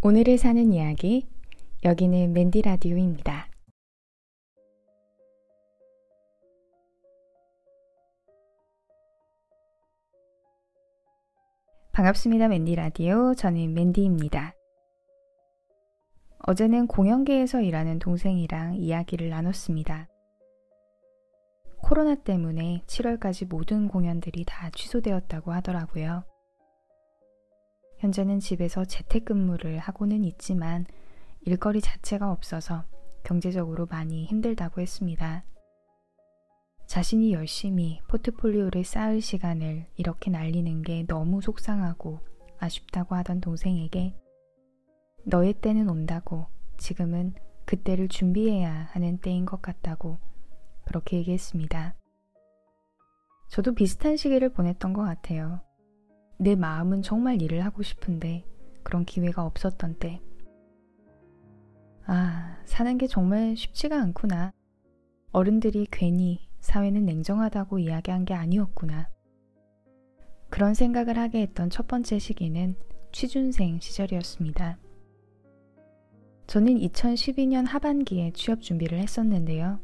오늘을 사는 이야기, 여기는 맨디 라디오입니다. 반갑습니다. 맨디 라디오. 저는 맨디입니다. 어제는 공연계에서 일하는 동생이랑 이야기를 나눴습니다. 코로나 때문에 7월까지 모든 공연들이 다 취소되었다고 하더라고요. 현재는 집에서 재택근무를 하고는 있지만 일거리 자체가 없어서 경제적으로 많이 힘들다고 했습니다. 자신이 열심히 포트폴리오를 쌓을 시간을 이렇게 날리는 게 너무 속상하고 아쉽다고 하던 동생에게 너의 때는 온다고, 지금은 그때를 준비해야 하는 때인 것 같다고 그렇게 얘기했습니다. 저도 비슷한 시기를 보냈던 것 같아요. 내 마음은 정말 일을 하고 싶은데 그런 기회가 없었던 때. 사는 게 정말 쉽지가 않구나. 어른들이 괜히 사회는 냉정하다고 이야기한 게 아니었구나. 그런 생각을 하게 했던 첫 번째 시기는 취준생 시절이었습니다. 저는 2012년 하반기에 취업 준비를 했었는데요.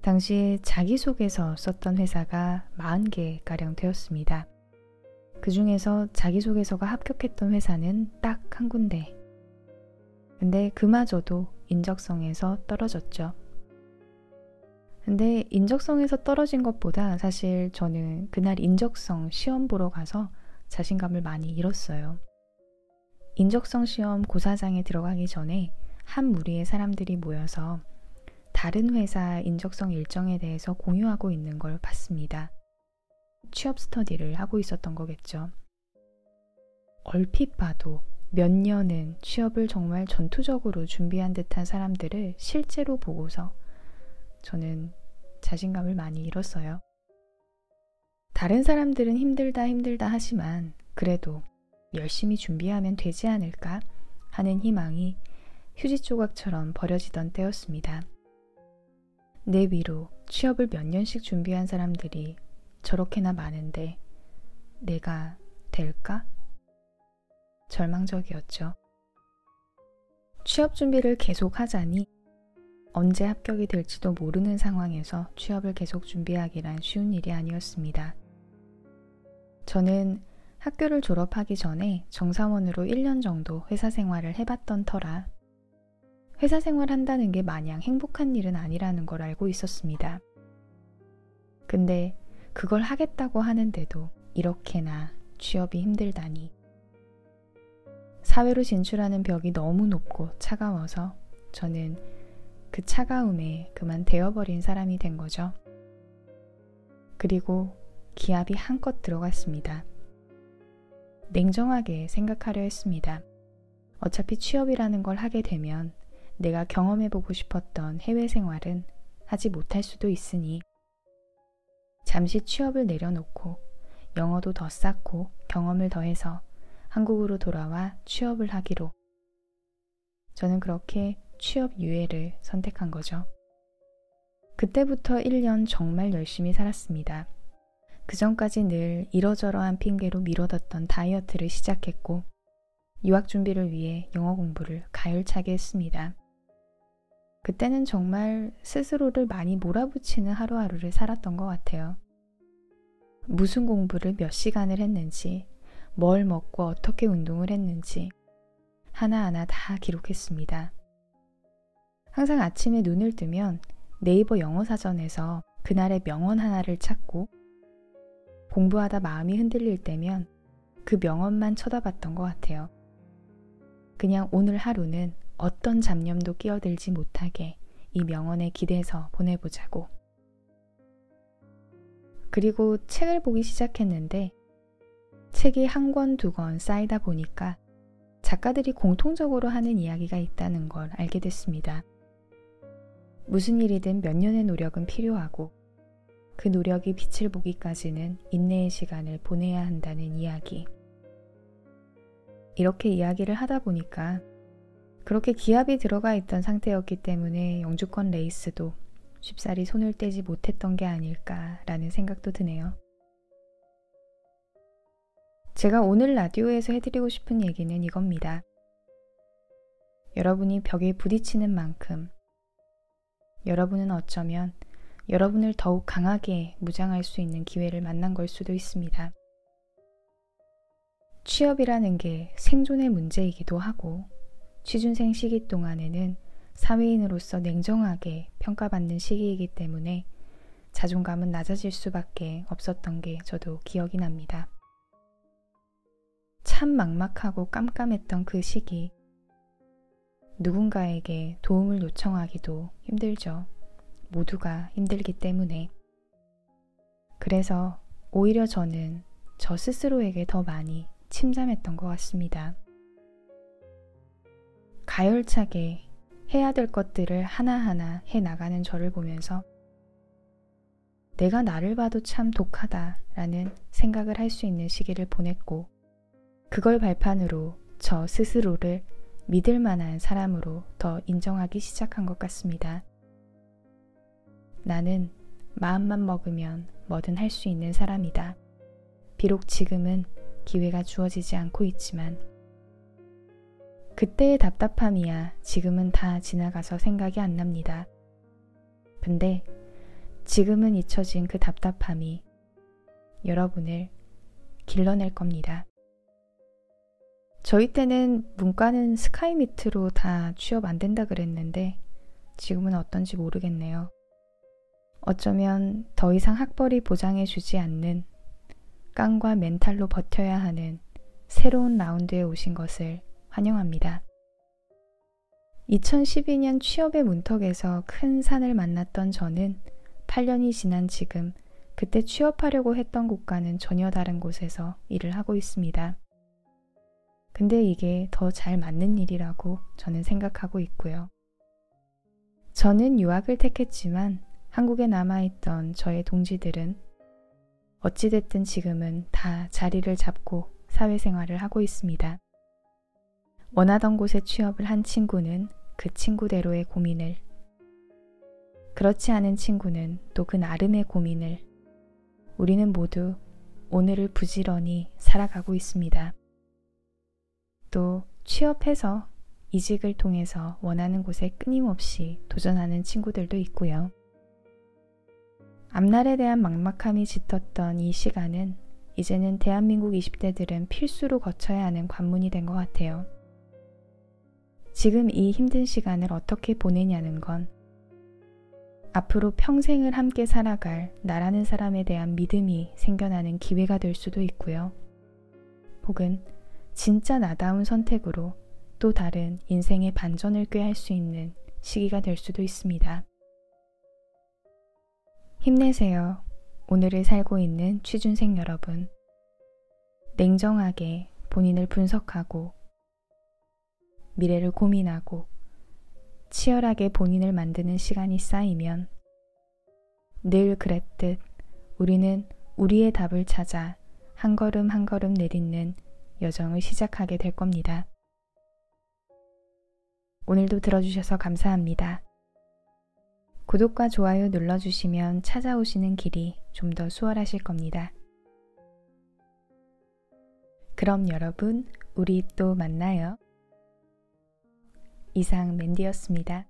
당시에 자기소개서 썼던 회사가 40개가량 되었습니다. 그 중에서 자기소개서가 합격했던 회사는 딱 한 군데. 근데 그마저도 인적성에서 떨어졌죠. 근데 인적성에서 떨어진 것보다 사실 저는 그날 인적성 시험 보러 가서 자신감을 많이 잃었어요. 인적성 시험 고사장에 들어가기 전에 한 무리의 사람들이 모여서 다른 회사 인적성 일정에 대해서 공유하고 있는 걸 봤습니다. 취업 스터디를 하고 있었던 거겠죠. 얼핏 봐도 몇 년은 취업을 정말 전투적으로 준비한 듯한 사람들을 실제로 보고서 저는 자신감을 많이 잃었어요. 다른 사람들은 힘들다 하지만 그래도 열심히 준비하면 되지 않을까 하는 희망이 휴지 조각처럼 버려지던 때였습니다. 내 위로 취업을 몇 년씩 준비한 사람들이 저렇게나 많은데 내가 될까? 절망적이었죠. 취업 준비를 계속 하자니 언제 합격이 될지도 모르는 상황에서 취업을 계속 준비하기란 쉬운 일이 아니었습니다. 저는 학교를 졸업하기 전에 정사원으로 1년 정도 회사 생활을 해봤던 터라 회사 생활 한다는 게 마냥 행복한 일은 아니라는 걸 알고 있었습니다. 근데 그걸 하겠다고 하는데도 이렇게나 취업이 힘들다니. 사회로 진출하는 벽이 너무 높고 차가워서 저는 그 차가움에 그만 데워버린 사람이 된 거죠. 그리고 기합이 한껏 들어갔습니다. 냉정하게 생각하려 했습니다. 어차피 취업이라는 걸 하게 되면 내가 경험해보고 싶었던 해외 생활은 하지 못할 수도 있으니 잠시 취업을 내려놓고 영어도 더 쌓고 경험을 더해서 한국으로 돌아와 취업을 하기로. 저는 그렇게 취업 유예를 선택한 거죠. 그때부터 1년 정말 열심히 살았습니다. 그 전까지 늘 이러저러한 핑계로 미뤄뒀던 다이어트를 시작했고 유학 준비를 위해 영어 공부를 가열차게 했습니다. 그때는 정말 스스로를 많이 몰아붙이는 하루하루를 살았던 것 같아요. 무슨 공부를 몇 시간을 했는지, 뭘 먹고 어떻게 운동을 했는지 하나하나 다 기록했습니다. 항상 아침에 눈을 뜨면 네이버 영어 사전에서 그날의 명언 하나를 찾고 공부하다 마음이 흔들릴 때면 그 명언만 쳐다봤던 것 같아요. 그냥 오늘 하루는 어떤 잡념도 끼어들지 못하게 이 명언에 기대서 보내보자고. 그리고 책을 보기 시작했는데 책이 한 권, 두 권 쌓이다 보니까 작가들이 공통적으로 하는 이야기가 있다는 걸 알게 됐습니다. 무슨 일이든 몇 년의 노력은 필요하고 그 노력이 빛을 보기까지는 인내의 시간을 보내야 한다는 이야기. 이렇게 이야기를 하다 보니까 그렇게 기합이 들어가 있던 상태였기 때문에 영주권 레이스도 쉽사리 손을 떼지 못했던 게 아닐까라는 생각도 드네요. 제가 오늘 라디오에서 해드리고 싶은 얘기는 이겁니다. 여러분이 벽에 부딪히는 만큼 여러분은 어쩌면 여러분을 더욱 강하게 무장할 수 있는 기회를 만난 걸 수도 있습니다. 취업이라는 게 생존의 문제이기도 하고 취준생 시기 동안에는 사회인으로서 냉정하게 평가받는 시기이기 때문에 자존감은 낮아질 수밖에 없었던 게 저도 기억이 납니다. 참 막막하고 깜깜했던 그 시기, 누군가에게 도움을 요청하기도 힘들죠. 모두가 힘들기 때문에. 그래서 오히려 저는 저 스스로에게 더 많이 침잠했던 것 같습니다. 가열차게 해야 될 것들을 하나하나 해나가는 저를 보면서 내가 나를 봐도 참 독하다라는 생각을 할 수 있는 시기를 보냈고, 그걸 발판으로 저 스스로를 믿을 만한 사람으로 더 인정하기 시작한 것 같습니다. 나는 마음만 먹으면 뭐든 할 수 있는 사람이다. 비록 지금은 기회가 주어지지 않고 있지만 그때의 답답함이야 지금은 다 지나가서 생각이 안 납니다. 근데 지금은 잊혀진 그 답답함이 여러분을 길러낼 겁니다. 저희 때는 문과는 스카이 밑으로 다 취업 안 된다 그랬는데 지금은 어떤지 모르겠네요. 어쩌면 더 이상 학벌이 보장해주지 않는 깡과 멘탈로 버텨야 하는 새로운 라운드에 오신 것을 환영합니다. 2012년 취업의 문턱에서 큰 산을 만났던 저는 8년이 지난 지금 그때 취업하려고 했던 곳과는 전혀 다른 곳에서 일을 하고 있습니다. 근데 이게 더 잘 맞는 일이라고 저는 생각하고 있고요. 저는 유학을 택했지만 한국에 남아있던 저의 동지들은 어찌됐든 지금은 다 자리를 잡고 사회생활을 하고 있습니다. 원하던 곳에 취업을 한 친구는 그 친구대로의 고민을, 그렇지 않은 친구는 또 그 나름의 고민을, 우리는 모두 오늘을 부지런히 살아가고 있습니다. 또 취업해서 이직을 통해서 원하는 곳에 끊임없이 도전하는 친구들도 있고요. 앞날에 대한 막막함이 짙었던 이 시간은 이제는 대한민국 20대들은 필수로 거쳐야 하는 관문이 된 것 같아요. 지금 이 힘든 시간을 어떻게 보내냐는 건 앞으로 평생을 함께 살아갈 나라는 사람에 대한 믿음이 생겨나는 기회가 될 수도 있고요. 혹은 진짜 나다운 선택으로 또 다른 인생의 반전을 꾀할 수 있는 시기가 될 수도 있습니다. 힘내세요. 오늘을 살고 있는 취준생 여러분. 냉정하게 본인을 분석하고 미래를 고민하고 치열하게 본인을 만드는 시간이 쌓이면 늘 그랬듯 우리는 우리의 답을 찾아 한 걸음 한 걸음 내딛는 여정을 시작하게 될 겁니다. 오늘도 들어주셔서 감사합니다. 구독과 좋아요 눌러주시면 찾아오시는 길이 좀 더 수월하실 겁니다. 그럼 여러분, 우리 또 만나요. 이상 맨디였습니다.